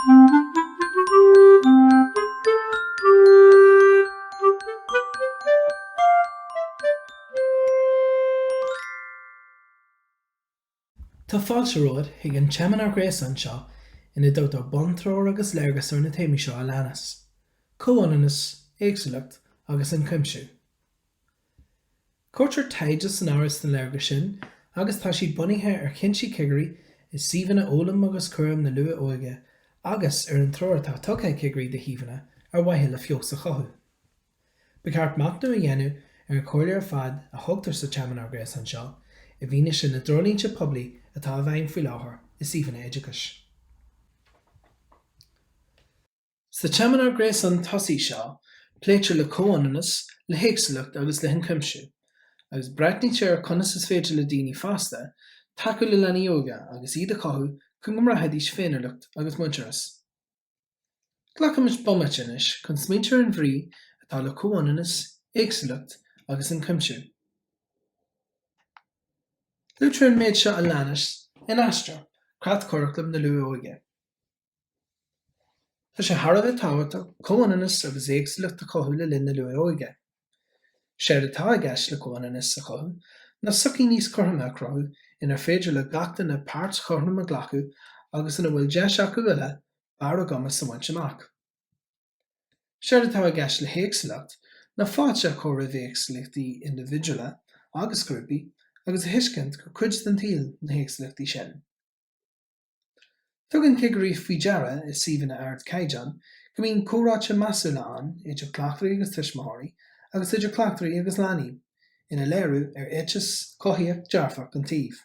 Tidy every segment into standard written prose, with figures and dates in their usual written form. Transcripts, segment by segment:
Tá fáilte ród ag an teamán gréas anseo ina dtugtar bontróir agus léargas ar na téimi seo a leanas. Comhionannas, Éagsúlacht agus Ionchuimsiú. Cuirtear taighdeas an áras na léargas sin agus tá siad bunaithe ar cinnte cigarí is suíomhanna ólam agus cuireann na luath óige agus ar an triúr atá tugadh cigarí de híomhanna ar mhaithe le fios a chothú. Ba cheart machnú a dhéanamh ar an cóirle ar fad a thugtar sa teamán gréas anseo i bhíne sin na drolínte poblí atá a bhain faoi láthair is suíomhanna Éagsúlacht. Sa teamán gréas an tosaí seo, pléitear le Comhionannas, le Éagsúlacht agus le Ionchuimsiú, agus breithnítear ar conas is féidir le daoine fásta, takeú le leanaí óga agus iad a chothú chun go mraithidís féinireacht agus muinteras. Glacadh bumat inis chun smaointear an bhrí atá le Comhionannas, Éagsúlacht agus Ionchuimsiú. Luachtar an méid seo a leanas in aistre creat coraclam na luath óige. Tá sé thar bheith táhairteach Comhionannas agus Éagsúlacht a chothú le linn na luath óige. Séir atá a gceist le Comhionannas a chothú na sucí níos curtha crothú inar féidir le gachta na páirt chorthnam a ghlacu agus ina bhfuil deis acu uile bar agama sa bhaint amach. Séir atá a gceist le Éagsúlacht na fáilte a chomh raibh éagsúlachtaí individuala agus grúpaí agus a thuiscint go cuid den tíl na héagsúlachtaí sin. Tugann cigarí faoi deara is suíomhanna ard caighdeán go mbíonn córáite measúla an idir cleachtarí agus tuismitheoirí agus idir cleachtarí agus leanaí ina léiriú ar áitis cothaíocht dearfach an taobh.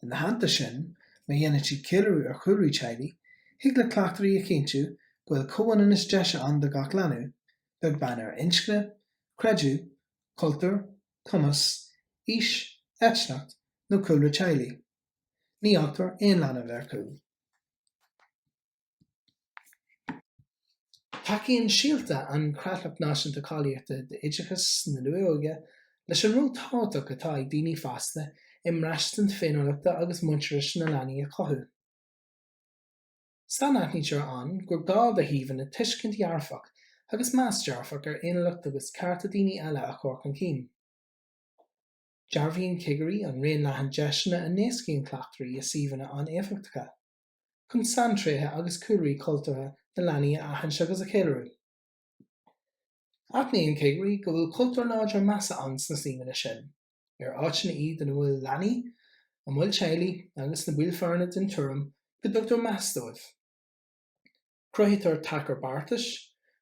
In na hananta sin, má dhéanann siad cileadú ar chúirí teaghlaí, thuig le cleachtarí a chéintú go bhfuil Comhionannas deise an do gach leanú, beag bean ar inscne, creidú, cultúr, cumas, ís, eitsneacht nó cúlra teaghlaí. Ní achtar aon leanamh ar cúl. Tacaíonn síolta an creathlach náisiúnta cáiliachta de Oideachas na luath óige leis an rud tábhachtach atá ag daoine fásta i mreastain féinireachta agus muinteras na leanaí a chothú. Stanachnítear an gur gá de híomhanna tuiscint dearfach agus meas dearfach ar éineacht agus carta daoine eile a chur chun cinn. Dearbhíonn cigarí an raon leathan deisina a néascaíonn cleachtarí is suíomhanna an éifeachtacha, chun santraithe agus cúirí cultúrtha na leanaí a aithint agus a chéileadú. Aithníonn cigarí go bhfuil cultúr náidir measa ans na suíomhanna sin, ar áitina iad an bhfuil leanaí, an bhfuil teaghlaí agus na bhfuilfearna den tuairim go dtugtar meas dóibh. Cruthaítear tachar bartais,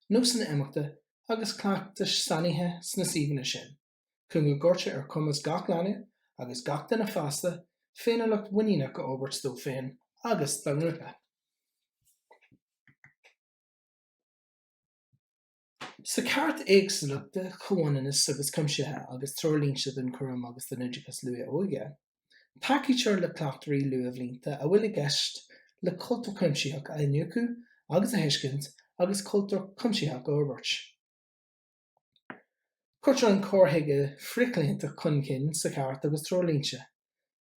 nó san imeachta agus cleachtais sanaithe sna suíomhanna sin, chun go gcuirte ar cumas gach leanú agus gach de na fásta féinireacht bhainneach go obair stó féin agus banrúpa. Sa ceart éagsúlachta Comhionannas agus Ionchuimsiúthe agus trolínse den cuireann agus den Oideachas luath óige, tacaítear le cleachtarí luath bhlianta a bhfuil i gceist le cultúr cuimsiúthaach a inniuchú agus a thuiscint agus cultúr cuimsiúthaach a orbairt. Cuirtear an córthaige friclíonta chun cinn sa ceart agus trolínse.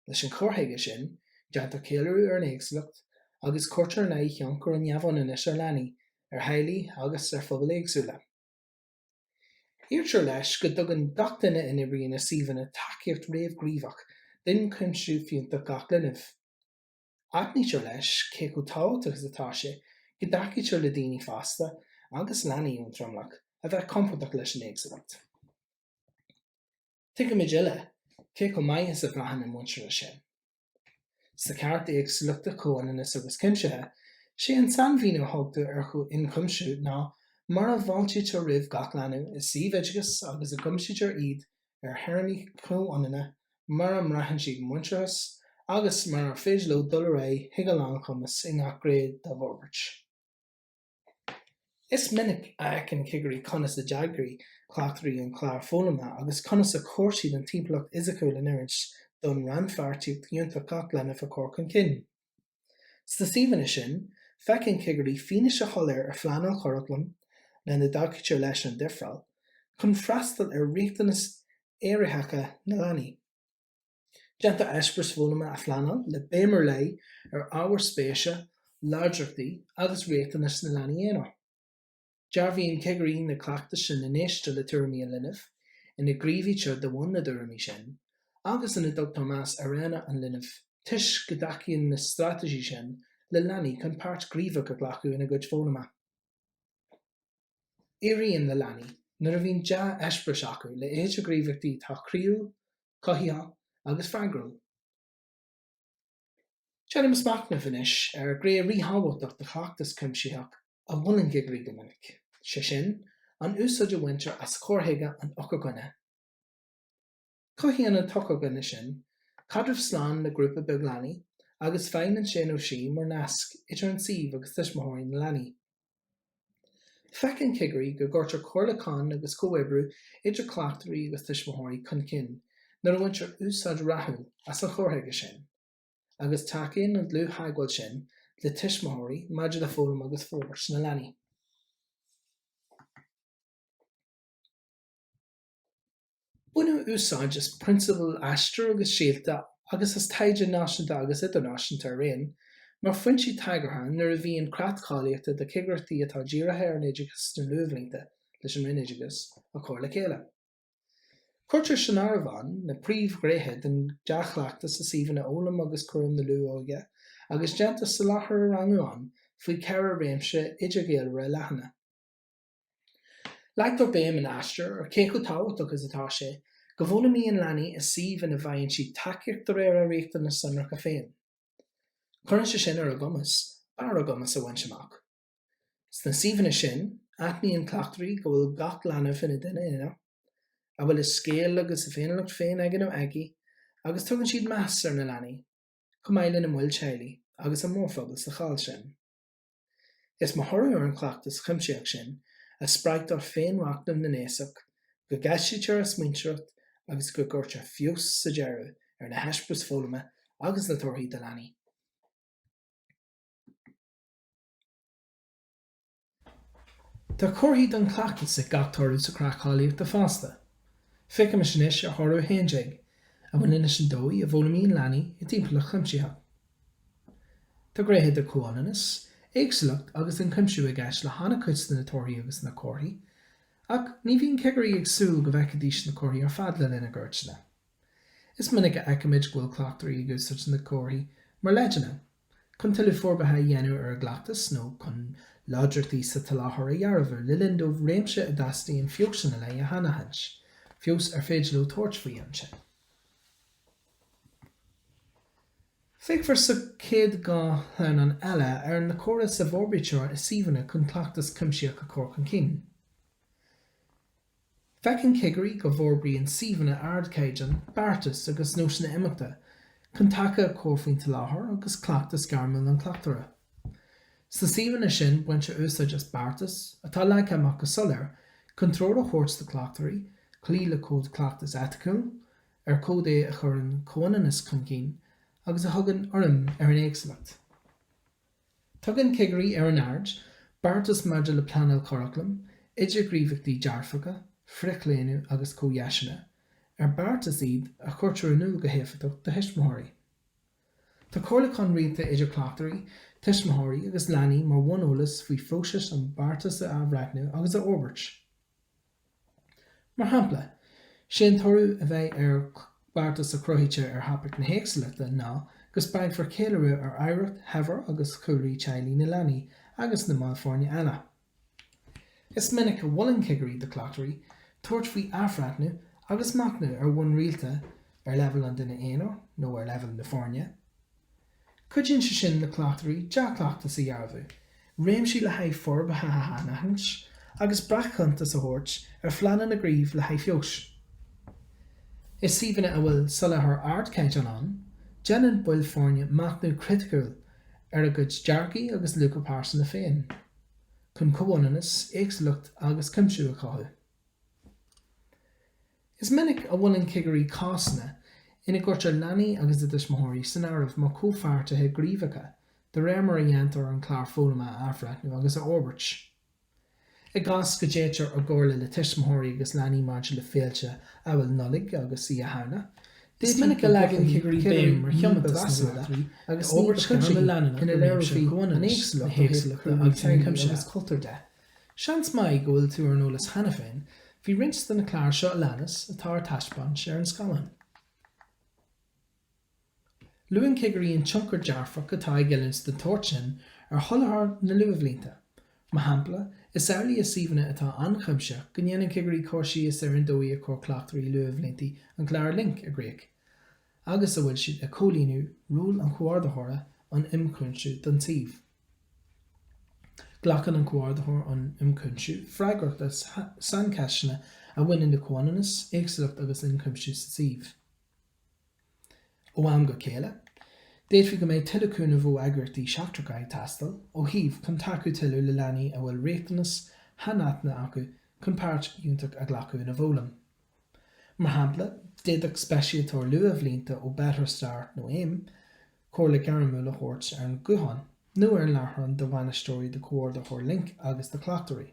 Leis an córthaige sin, deantar céileadú ar an éagsúlacht agus cuirtear na ionchur an neamhbhainneas ar leanaí ar shaighlí agus ar phobal éagsúla. Íirtear leis go dtugann gach duine ina bhríonna suíomhanna tacaíocht réamhghríomhach den cuimsiú fiúntach gach linmh. Aithnítear leis cé go tábhachtach atá sé go dtacaítear le daoine fásta agus leanaí ón tromlach a bheith comportach leis an éagsúlacht. Tuigimid eile, cé go maithe sa bhleathan na muinteara sin. Sa ceart éagsúlachta Comhionannas agus Ionchuimsiúthe, sé an sanmhíne thugta ar chu Ionchuimsiú ná mar a bhailtítear roimh gach leanú is suíomh Oideachas agus a gcuimsítear iad ar theraimí Comhionanna mar a mraithann siad muinteras agus mar a féidir le dul ré thuige lán chumas i ngach gréad dá bhorbairt. Is minic a aiceann cigarí conas a deagaí cleachtarí an chláir fólama agus conas a chóirsiad an timpeallacht Isacúil in Éireann don ranfartíocht diontach gach leanamh a chur chun cinn. Sa suíomhanna sin, feicfinn cigarí fianaise a choiléir ar phleanáil choraclam le na dtacaítear leis an difriúil chun freastal ar riachtanas éirithacha na leanaí. Deantar eispres fólama a phleanáil le béimar lei ar ábhar spéise láidirchtaí agus réaltanas na leanaí éanóir. Dearbhíonn cegraí na cleachtas sin in éiste le tuairimí linmh, ina gríomhaíte do bhain na dúirimí sin, agus ina dtugtar meas ar réine an linmh tuis go dtacaíonn na strateigí sin le leanaí chun páirt gríomhach a ghlacu ina gcuid fólamach. Éiríonn le leanaí nuair a bhíonn deich eispris acu le éidir gríomhachtaí tá críú, cothaithe agus freagrú. Teann isteach na finis ar gré ríthabhálteach de chleachtas cuimsiúach a bhuileann cegraí go minic, sé sin an úsáid a bhaintear as comhthéige an ocaghine. Comhionanna tocaghine sin, cadramh slán na grúpa beag leanaí agus féinann sin ó sí mar nasc idir an suíomh agus tuismitheoirí na leanaí. Feiceann cegraí go gcuirtear comhairleáin agus comhoibriú idir cleachtarí agus tuismitheoirí chun cinn nuair a bhaintear úsáid rathú as an comhthéige sin, agus tacaíonn an dlú thagháil sin le tuismitheoirí maidir le fólam agus fórbairt na leanaí. Buna úsáid is prinsipal aistir agus síolta agus is taide náisiúnta agus idirnáisiúnta ar réin, mar foinsí taigeartha nuair a bhíonn creatcháileachta de cigartaí atá díreithe ar néideachas na nuamhlínta leis an réideachas a chur le chéile. Cuirtear sin arbhán na príomhghréithe den deachleachtas sa suíomhanna ólam agus cuireann na luáige agus déanta sa láthair a rangúán faoi ceithre réimse idirgéalra leathanna. Leagtar béim an aistir ar cé go táhacht agus atá sé, go bhfuilmíon leanaí is suíomh ina bhaonn siad taceacht ar éar a réachta na sanracha féin. Cuireann sé sin ar a gcumas, bar a gcumas a bhain amach. Sna suíomhanna sin, aithníonn cleachtarí go bhfuil gach leanamh ina duine ina, a bhfuil is scéal agus a féinlacht féin aige nó aigi, agus tugann siad meas ar na leanaí, cumáile na mhuill tealaí agus an mórphobal sa cháil sin. Is mar thoradh ar an cleachtas cuimsiúach sin a spreagtar féinmhachtam na néasach, go gaiisitear a smaointeoireacht agus go gcuirtear fios sa dearú ar na heispras fólama agus na torthaí de leanaí. Tá comhthaí don cleachtas ag gachtarú sa creachtáíocht de fásta. Ficim sin is ar thorú héindeag, a bhain ina sin dóí a bhfuilmíon leanaí i timpeallacht cuimsithe. Tá gréithe de Comhionannas, Éagsúlacht agus an cuimsiú ag eis le hána cuidsta na torthaí agus na comhthaí, ach ní bhíonn cegraí ag súil go bhfeiceadh díos na comhthaí ar fad le lena gcuirtena. Is minic a aiceimid ghuail cleachtarí ag úsáid na comhthaí mar leideanna, chun tuilleadh forbartha dhéanamh ar a gleachtas nó chun láidirchtaí sa taláthair a dhearbhar le linn dómh réimse a d'aistaíonn fios sin le a hanahaint, fios ar féidir le tabhairt faoi an sin. Feicfar sa céad gá thun an eile ar na córa sa bhorbaíteoir is suíomhanna chun cleachtas cuimsiúach a cór chun cinn. Feicinn cegraí go bhforbraíonn suíomhanna ardcéideann, beartas agus nóisina imeachta chun taca a cór faoin taláthair agus cleachtas garmúil an cleachtaire. Sa suíomhanna sin baintear úsáid as beartas atá leag amach go solar chun tróir a chóirt de cleachtarí, clí le cód cleachtas eiticeúil ar cód é a chur an Comhionannas chun cinn agus a thugann orm ar an Éagsúlacht. Tugann cegraí ar an ard, beartas maidir le planal corachlam, idir gríomhachtaí dearfacha, fricléanú agus comhéiseanna, ar beartas iad a chuirtear anúil go héifiteach de tuismitheoirí. Tá comhairleáin rialta idir cleachtarí, tuismitheoirí agus leanaí mar bhain eolas faoi phróisis an beartas a abhreachnú agus a orbairt. Mar shampla, sin torú a bheith ar beartas a cruthaíte ar hapacht na Éagsúlachta ná gus beidhfar céileadh ar éireacht, heibhar agus cúirí teaghlaí na leanaí agus na máilfárne eile. Is minic a bhuileann cegraí de cleachtarí, tuairt faoi athbhreachnú agus machnú ar bhain rialta ar leibhel an duine éanair nó ar leibhel na fárne. Cuideann sé sin na cleachtarí deachleachtas a dhearbhú, réimsí le haidh forbartha a hanahaint agus brachchuntas a thabhairt ar phleanan na gríomh le haidh fios. Is suíomhanna a bhfuil solathair ardcéideann an, déanann buil fárne machnú critiúil ar a gcuid dearcaí agus lucha páirsanna féin, chun Comhionannas, Éagsúlacht agus cuimsiú a chathu. Is minic a bhuileann cegraí cásanna ina gcuirtear leanaí agus de tuismitheoirí san áireamh mar comhpháirtithe gríomhacha de réir mar a dhéantar an clár fólama a athbhreachnú agus a orbairt. I gcás go déitear a gcóirla le tuismitheoirí agus leanaí maidir le féilte a bhfuil nollaig agus í a tharna, Is minic a legan cigri béim mar chiamat Éagsúlacht agus óbert country in a leirfí an Éagsúlacht agus Ionchuimsiú agus cultúr de. Seans mai gohfuil tú ar Eolais hena féin, bhí rint den na clár seo Ionchuimsiú atá ar taispeáin sé ar an scalann. Luan cigri an tionchar dearfach atá gillins den toirt sin ar thollthar na luamhlínta. Ma hampla, is early is síomhanna atá Ionchuimsiú go ndéanann cigri cóisí is ar an dóí a cór cleachtarí luamhlíntaí an gléir link a gréig. Agus a bhfuil siad a cólíniú rúil an chomhardathóra an Ionchuimsiú don tíomh. Glachan an chomhardathór an Ionchuimsiú freagracht as sanceisina a bhain na Comhionannas, Éagsúlacht agus Ionchuimsiú sa tíomh. Ó am go céile, déadfaí go méid tuileachúna bhó eagartaí seachtracha ag teastal ó thaobh chun taú tuileú le leanaí a bhfuil réachtanas hanatna acu chun páirt ionach a ghlacú ina bhólam. Mar hampla, déadach speisialtóir luamhlínta ó Better Start nó aim, chóir le garamú le chóirt ar an gcúthain, nó ar an leathran do bhainaisteoirí de chomhardathór link agus de cleachtarí.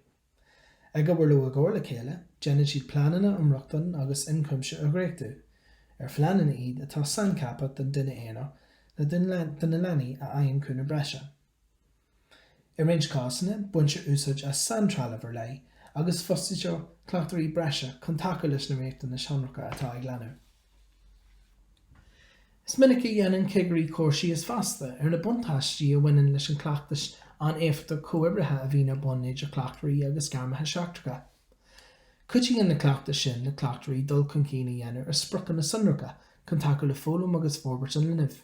Ag go bhfuil lu a gcóir le chéile, déanann siad pleananna iomreachtain agus Ionchuimsiú a gréachú, ar phleananna iad atá sancapa den duine éanaí na den leanaí a aon cúna breise. I roinnt cásanna buinse úsáid as santralaimhar lei agus fostaiteo cleachtarí breise chun taca leis na réachtaí na seanracha atá ag leanú. Is minic a dhéanann cigri cóisí is fasta ar na buntáistí a bhaineann leis an cleachtais an éifeachta comhibrithe a bhí na bunaid a cleachtarí agus garmathe seachtracha. Cuidtí in na cleachtais sin na cleachtarí dul chun cína dhéanamh ar sprochan na sunracha chun taca le fólam agus fórbairt an linimh.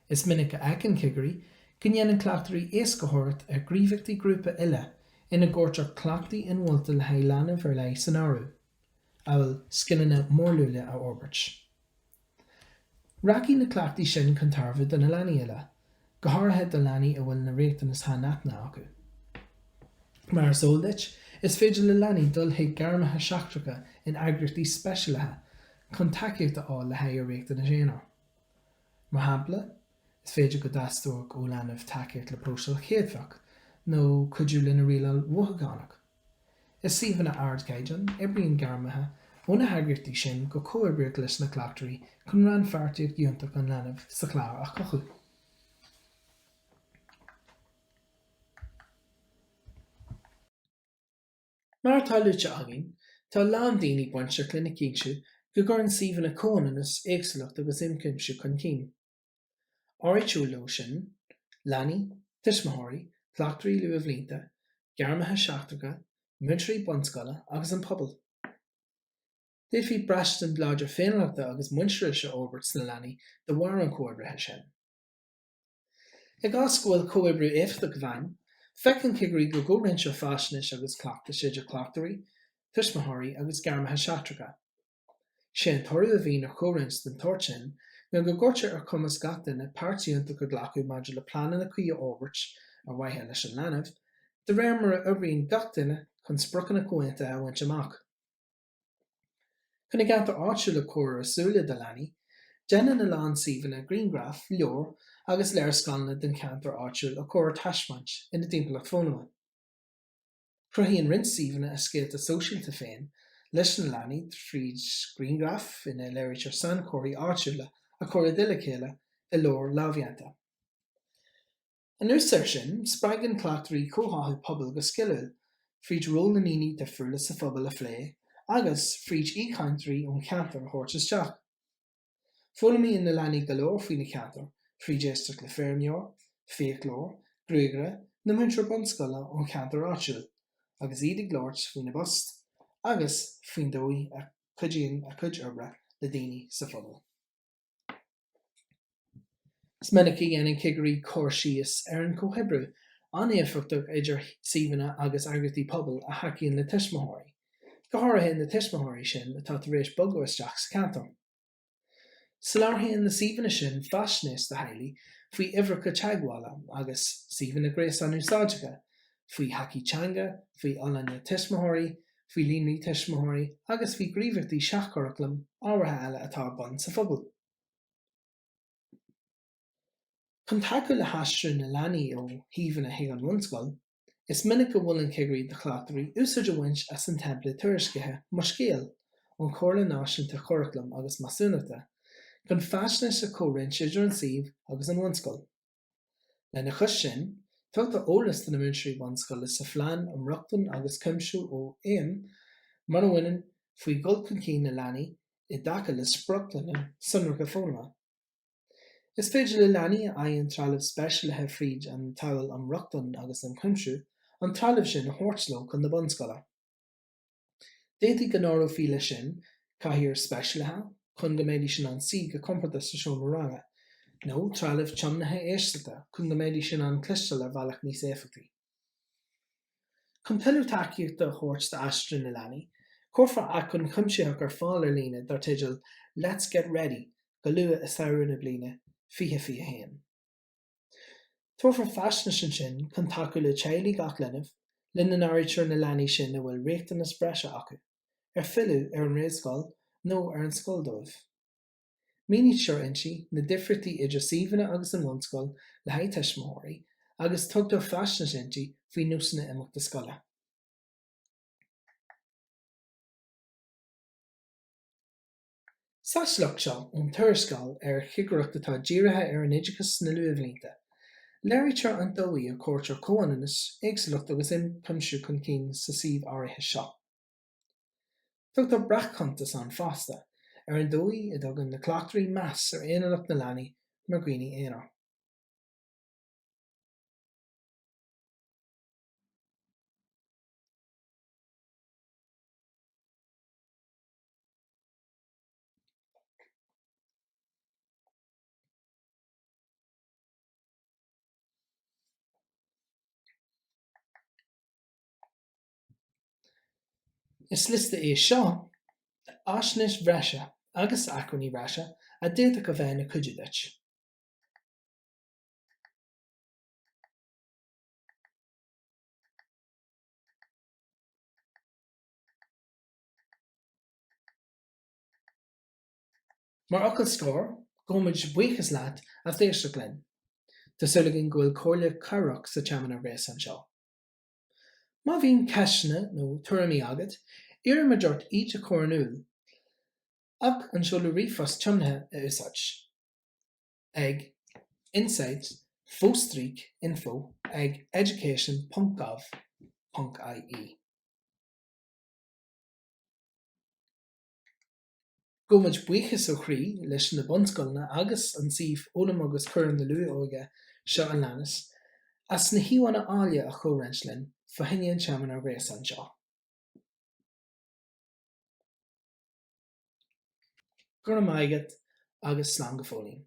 Is minic a aiceann cigri go ndéanann cleachtarí éascothirt ar gríomhachtaí grúpa ile ina gcuirtear cleachtaí in bhfuilta le heaghlainmh ar leith san áireamh, a bhfuil scileanna mórlúla a orbairt. Rací na cleachtaí sin chun tarbhad do na leanaí ile, go háirithe do leanaí a bhfuil na réachtanas hanatna acu. Mar sóldait, is féidir le leanaí dul chuig garmathe seachtracha in eagrachtí speisialathe chun takeíochta á le haigh ar réachta na séanar. Mar hampla, is féidir go dastóach ó leanamh takeíocht le próiseal chéadfach nó cuidiú le na riail mhuthagánach. Is síomhanna ardcaidan ar bríon garmathe ó na eagrachtí sin go comhibríoch leis na cleachtarí chun ran feartaíocht ionach an leanamh sa chlár a cochu. Mar tá lute agin, tá lán daoine bainse clina cínsú go gcuireann síomhanna Comhionannas, Éagsúlacht agus Ionchuimsiú chun cinn. Áiritúil sin, leanaí, tuismitheoirí, cleachtarí luamhlínta, garmathe seachtracha, muinteoirí bunscoile agus an pobal. Déadfaí breist an bláidir féinleachta agus muinteoirise orbairt sna leanaí de bharr an comhibrithe sin. Ag as go bhfuil comhibriú éifeachta go bhain, feiceann cigri go gcomhroinnt fáisnis agus cleachtais idir cleachtarí, tuismitheoirí agus garmathe seachtracha. Sé an toradh a bhí ar comhroinnt den toirt sin nó go gcuirtear ar cumas gach duine páirt ionach go ghlacú maidir le pleananna cuia orbairt ar mhaithe leis an leanamh, de réir mar a oibríonn gach duine chun sprochanna comhainte a bhaint amach. Chuna gceantar áitiúil le cóir asúla de leanaí, déanann na lán síomhanna Greengraph, leor agus léir scanna den ceantar áitiúil a cóir taismaint ina timpeallacht fónama. Cruthíonn rint síomhanna a scéalta sóisialta féin leis na leanaí tríd Greengraph ina léiritear san cóirí áitiúla a cóir duile chéile i leor láimhíonta. An úsáir sin, spreagann cleachtarí comhtháthú pobal go scileúil, fríd ról na níní de friúla sa phobal a phlé, agus fríd íchainteoirí ón cheantar a thabhairt isteach. Fólamíonn na leanaí go leor faoin na cheantar, fríd éisteach le féirmeoir, féachlór, grúigre, na muinteoir bunscoile ón cheantar áitiúil, agus iad ag glóirt faoin na bost, agus faoin dóí a cuidíonn a cuid oibre le daoine sa phobal. Is minic a dhéanann cigri cóirsíos ar an comhhibriú an éifeachtaach idir síomhanna agus eagrachtí pobal a haicíonn le tuismitheoirí. Go háirithe na tuismitheoirí sin atá tar éis bogú isteach sa cheantar. Sa leabharthaíonn na síomhanna sin faisnéis de haighlí faoi uimhreacha teaghála agus síomhanna gréas an úsáideacha, faoi haicí teanga, faoi olanna tuismitheoirí, faoi líonraí tuismitheoirí agus faoi gríomhachtaí seachcurachlam áirithe eile atá bun sa phobal. Chun taca le haistriú na leanaí ó thaobhanna chuig an bhunscoil, is minic go bhfuil an cigri de cleachtarí úsáid a bhaint as an templa tuairiscithe mar scéal an chomhairle náisiúnta choraclam agus masúnachta, chun feisne sa chomhrainn siidir an suíomh agus an bhunscoil. Lena chus sin, tugtar Eolais na muinsirí bhunscoil is sa phlean an Rachtan agus Cuimsiú ó Éim mar a bhaineann faoi gul chun cinn na leanaí I dtaca le sproclanna sunracha fónama. Is féidir le leanaí a aghaidh trealamh speisialathe fríd an taghail an Rachtan agus an Cuimsiú an trealamh sin a thuirtló chun na bhunscoile. Déitaigh go nár ó file sin caithear speisialathe chun go méidir sin an si go comporta sa seomra ranga, nó trealamh tiomnathe éisteachta chun go méidir sin an clisteal ar bhealach níos éifeachtaí. Chun tuileadh tacaíocht a chóirt de aistrin na leanaí, cuirfear ach chun cuimsiúach ar fáil ar líne dar teideal Let's get ready go luath is saoire na bliana fiche féin. Tuirfear feisne sin chun takeú le teaghlaí gach lenamh linn an áirítear na leanaí sin a bhfuil riachtanas breise acu, ar fiú ar an réascáil nó ar an scoildóibh. Míníonn seo insi na difrichtaí idir suíomhanna agus an bhunscoil le haghaidh teismitheoirí agus tugtar feisne inti faoi núsanna imeachta scoile. Éagsúlacht seo ón tuairiscáil ar chigeacht atá dírithe ar an oideachas na luamhlínta. Léirítear an dóí a cuairtear Comhionannas, Éagsúlacht agus Ionchuimsiú chun cinn sa suíomh áirithe seo. Tugtar brachcantas an fásta ar an dóí a dtugann na cleachtarí meas ar éannacht na leanaí mar dhaoine éanair. Is lista é seo aisnis bhreise agus acraní bhreise a déadach go bheith na cuide duit. Mar ocail scór, gomid buchas leat a bhtéisteach linn, Tásúlagin go bhfuil comhairle cabhrach sa teamanna réas an seo. Má bhíonn ceisne nó tuairimí agad, iarr mar dúirt iad a chóranúil, ach an seoladh ríomhas tiomnathe a úsáid. Ag insight/info ag education.gov.ie. Gomid buchas ó chrí leis na bhunscoilna agus an suíomh ólam agus cuireann na luath óige seo an leanas, as na hiomhanna áile a chomhraint linn fa hingéan teamanna réas an seo. Gur maigad agus slán go fóilín.